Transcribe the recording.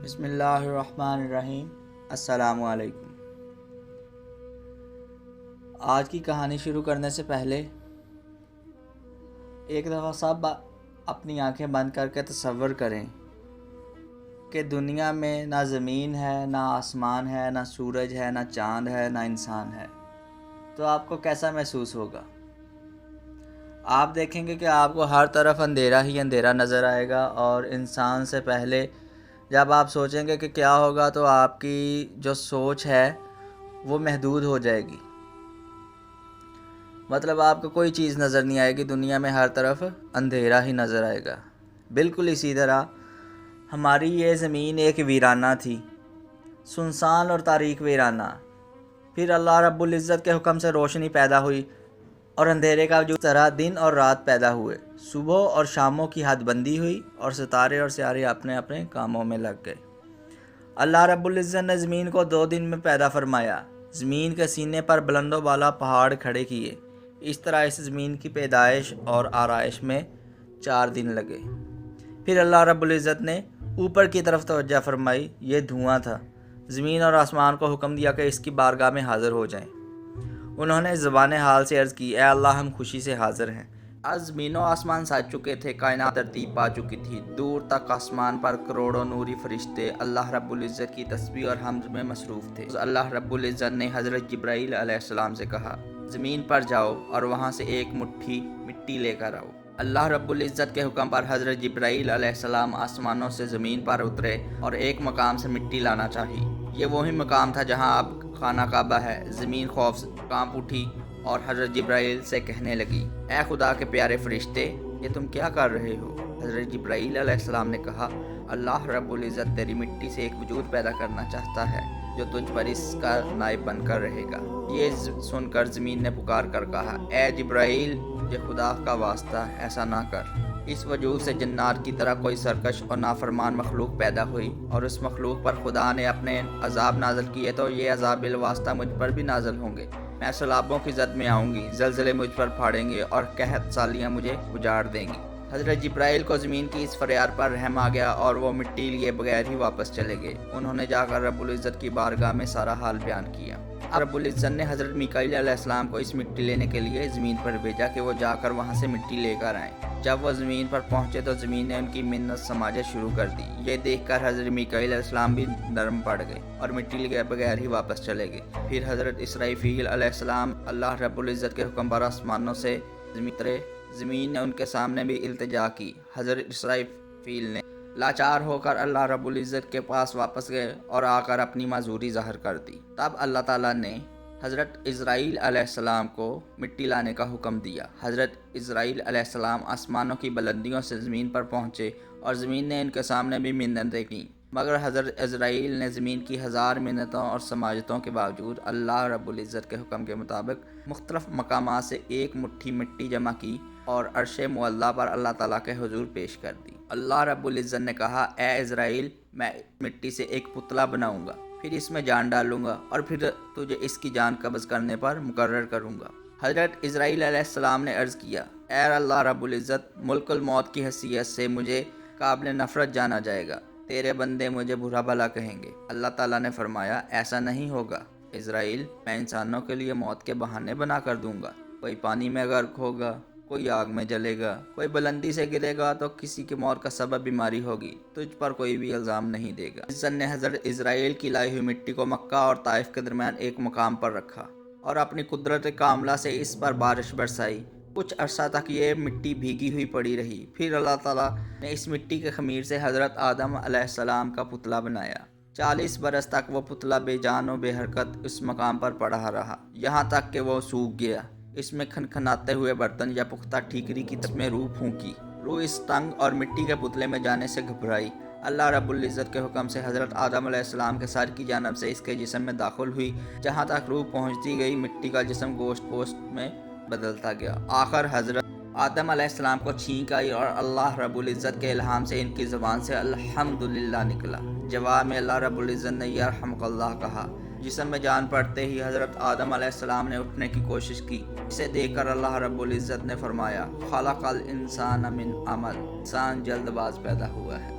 بسم اللہ الرحمن الرحیم۔ السلام علیکم۔ آج کی کہانی شروع کرنے سے پہلے ایک دفعہ سب اپنی آنکھیں بند کر کے تصور کریں کہ دنیا میں نہ زمین ہے، نہ آسمان ہے، نہ سورج ہے، نہ چاند ہے، نہ انسان ہے، تو آپ کو کیسا محسوس ہوگا؟ آپ دیکھیں گے کہ آپ کو ہر طرف اندھیرا ہی اندھیرا نظر آئے گا، اور انسان سے پہلے جب آپ سوچیں گے کہ کیا ہوگا تو آپ کی جو سوچ ہے وہ محدود ہو جائے گی۔ مطلب آپ کو کوئی چیز نظر نہیں آئے گی، دنیا میں ہر طرف اندھیرا ہی نظر آئے گا۔ بالکل اسی طرح ہماری یہ زمین ایک ویرانہ تھی، سنسان اور تاریک ویرانہ۔ پھر اللہ رب العزت کے حکم سے روشنی پیدا ہوئی اور اندھیرے کا جو طرح دن اور رات پیدا ہوئے، صبح اور شاموں کی حد بندی ہوئی اور ستارے اور سیارے اپنے اپنے کاموں میں لگ گئے۔ اللہ رب العزت نے زمین کو 2 دن میں پیدا فرمایا، زمین کے سینے پر بلند و بالا پہاڑ کھڑے کیے۔ اس طرح اس زمین کی پیدائش اور آرائش میں 4 دن لگے۔ پھر اللہ رب العزت نے اوپر کی طرف توجہ فرمائی، یہ دھواں تھا۔ زمین اور آسمان کو حکم دیا کہ اس کی بارگاہ میں حاضر ہو جائیں۔ انہوں نے زبان حال سے عرض کی، اے اللہ، ہم خوشی سے حاضر ہیں۔ آج زمین و آسمان سج چکے تھے، کائنات ترتیب پا چکی تھی، دور تک آسمان پر کروڑوں نوری فرشتے اللہ رب العزت کی تسبیح اور حمد میں مصروف تھے۔ اللہ رب العزت نے حضرت جبرائیل علیہ السلام سے کہا، زمین پر جاؤ اور وہاں سے ایک مٹھی مٹی لے کر آؤ۔ اللہ رب العزت کے حکم پر حضرت جبرائیل علیہ السلام آسمانوں سے زمین پر اترے اور ایک مقام سے مٹی لانا چاہی۔ یہ وہی مقام تھا جہاں اب خانہ کعبہ ہے۔ زمین خوف سے کانپ اٹھی اور حضرت جبرائیل سے کہنے لگی، اے خدا کے پیارے فرشتے، یہ تم کیا کر رہے ہو؟ حضرت جبرائیل علیہ السلام نے کہا، اللہ رب العزت تیری مٹی سے ایک وجود پیدا کرنا چاہتا ہے جو تجھ پر اس کا نائب بن کر رہے گا۔ یہ سن کر زمین نے پکار کر کہا، اے جبرائیل، یہ خدا کا واسطہ، ایسا نہ کر۔ اس وجود سے جنات کی طرح کوئی سرکش اور نافرمان مخلوق پیدا ہوئی، اور اس مخلوق پر خدا نے اپنے عذاب نازل کیے تو یہ عذاب بالواسطہ مجھ پر بھی نازل ہوں گے۔ میں سیلابوں کی زد میں آؤں گی، زلزلے مجھ پر پھاڑیں گے اور قحط سالیاں مجھے اجاڑ دیں گی۔ حضرت جبرائیل کو زمین کی اس فریاد پر رحم آ گیا اور وہ مٹی لیے بغیر ہی واپس چلے گئے۔ انہوں نے جا کر رب العزت کی بارگاہ میں سارا حال بیان کیا۔ رب العزت نے حضرت میکائیل علیہ السلام کو اس مٹی لینے کے لیے زمین پر بھیجا کہ وہ جا کر وہاں سے مٹی لے کر آئیں۔ جب وہ زمین پر پہنچے تو زمین نے ان کی منت سماجت شروع کر دی۔ یہ دیکھ کر حضرت میکائیل علیہ السلام بھی نرم پڑ گئے اور مٹی لیے بغیر ہی واپس چلے گئے۔ پھر حضرت اسرافیل علیہ السلام اللہ رب العزت کے حکم پر آسمانوں سے زمین نے ان کے سامنے بھی التجا کی۔ حضرت اسرافیل نے لاچار ہو کر اللہ رب العزت کے پاس واپس گئے اور آ کر اپنی معذوری ظاہر کر دی۔ تب اللہ تعالیٰ نے حضرت عزرائیل علیہ السلام کو مٹی لانے کا حکم دیا۔ حضرت عزرائیل علیہ السلام آسمانوں کی بلندیوں سے زمین پر پہنچے اور زمین نے ان کے سامنے بھی منتیں کیں، مگر حضرت عزرائیل نے زمین کی 1000 منتوں اور سماجتوں کے باوجود اللہ رب العزت کے حکم کے مطابق مختلف مقامات سے ایک مٹھی مٹی جمع کی اور عرش معلیٰ پر اللہ تعالیٰ کے حضور پیش کر دی۔ اللہ رب العزت نے کہا، اے عزرائیل، میں مٹی سے ایک پتلا بناؤں گا، پھر اس میں جان ڈالوں گا اور پھر تجھے اس کی جان قبض کرنے پر مقرر کروں گا۔ حضرت عزرائیل علیہ السلام نے عرض کیا، اے اللہ رب العزت، ملک الموت کی حیثیت سے مجھے قابل نفرت جانا جائے گا، تیرے بندے مجھے برا بھلا کہیں گے۔ اللہ تعالیٰ نے فرمایا، ایسا نہیں ہوگا عزرائیل، میں انسانوں کے لیے موت کے بہانے بنا کر دوں گا۔ کوئی پانی میں غرق ہوگا، کوئی آگ میں جلے گا، کوئی بلندی سے گرے گا تو کسی کی موت کا سبب بیماری ہوگی، تجھ پر کوئی بھی الزام نہیں دے گا۔ عزت نے حضرت عزرائیل کی لائی ہوئی مٹی کو مکہ اور طائف کے درمیان ایک مقام پر رکھا اور اپنی قدرت کاملہ سے اس پر بارش برسائی۔ کچھ عرصہ تک یہ مٹی بھیگی ہوئی پڑی رہی۔ پھر اللہ تعالیٰ نے اس مٹی کے خمیر سے حضرت آدم علیہ السلام کا پتلا بنایا۔ 40 برس تک وہ پتلا بے جان و بے حرکت اس مقام پر پڑا رہا، یہاں تک کہ وہ سوکھ گیا۔ اس میں کھنکھناتے ہوئے برتن یا پختہ ٹھیکری کی طرح میں روح پھونکی۔ روح اس تنگ اور مٹی کے پتلے میں جانے سے گھبرائی۔ اللہ رب العزت کے حکم سے حضرت آدم علیہ السلام کے سر کی جانب سے اس کے جسم میں داخل ہوئی۔ جہاں تک روح پہنچتی گئی، مٹی کا جسم گوشت پوشت میں بدلتا گیا۔ آخر حضرت آدم علیہ السلام کو چھینک آئی اور اللہ رب العزت کے الہام سے ان کی زبان سے الحمدللہ نکلا۔ جواب میں اللہ رب العزت نے یرحمک اللہ کہا۔ جسم میں جان پڑتے ہی حضرت آدم علیہ السلام نے اٹھنے کی کوشش کی۔ اسے دیکھ کر اللہ رب العزت نے فرمایا، خلق الانسان من عمل، انسان جلد باز پیدا ہوا ہے۔